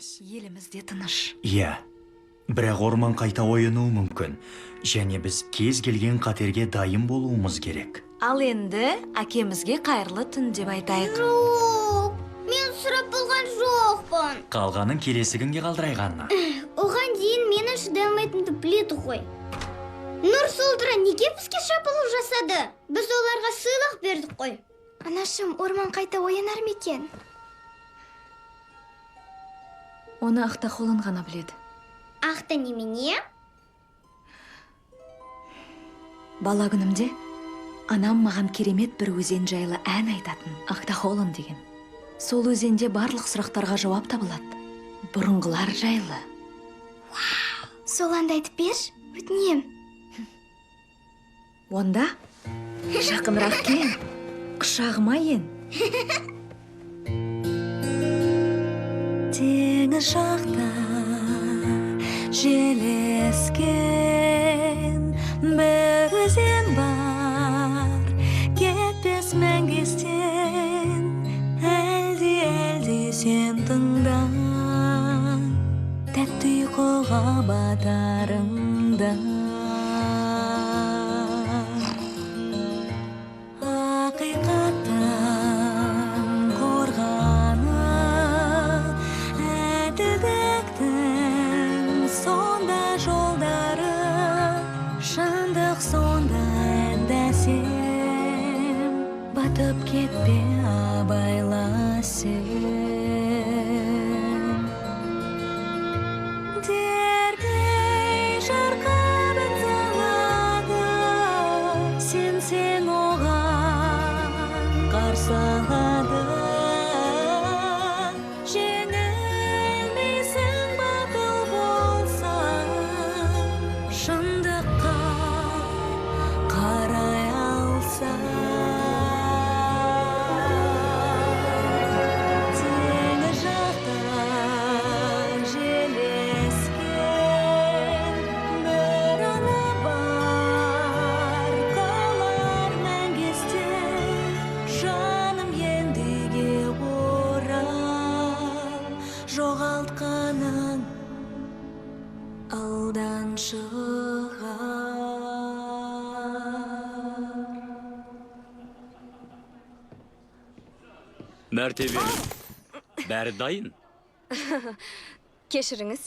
емес. Елімізде тыныш. Иә, бірақ орман қайта оянуы мүмкін. Және біз кез келген қатерге дайын болуымыз керек. Ал енді әкемізге қайырлы түн деп айтайық. Жоқ, мен сұрап болған жоқпын. Қалғанын келесі күнге қалдырайғанына. Оған дейін мені шыдамайтынды біледі ғой. Нұр Солдыра неге бізге шабуыл жасады? Біз оларға сыйлық бердік қой. Анашым, орман қайта оянар ма екен? Оны Ақтақолын ғана біледі. Ақты немене? Бала күнімде анам маған керемет бір өзен жайлы ән айтатын, Ақтақолын деген. Сол өзенде барлық сұрақтарға жауап табылады. Бұрынғылар жайлы. Сол әнді айтып берші, өтінем. Онда жақынырақ кел, құшағыма ен. Теңіз жақта желескен бір өзен бар, кетпес мәңгестен. Әлде сен тыңда, тәтті ұйқыға батарыңда. Ақиқаттың қорғаны, әділдіктің сонда жолдары, шындық сонда әндәсем, батып кетпе абайла сен. Дербей жарқырын салады, сен оған қарсы алады. Жеңілмейсің батыл болсаң, шындыққа қарай алсаң. Теңіз жақта желескен бір ана бар, қалар мәңгестен. Жаным ендіге орал, жоғалтқаның алдан шығар. Мәртебе, бәрі дайын. Кешіріңіз,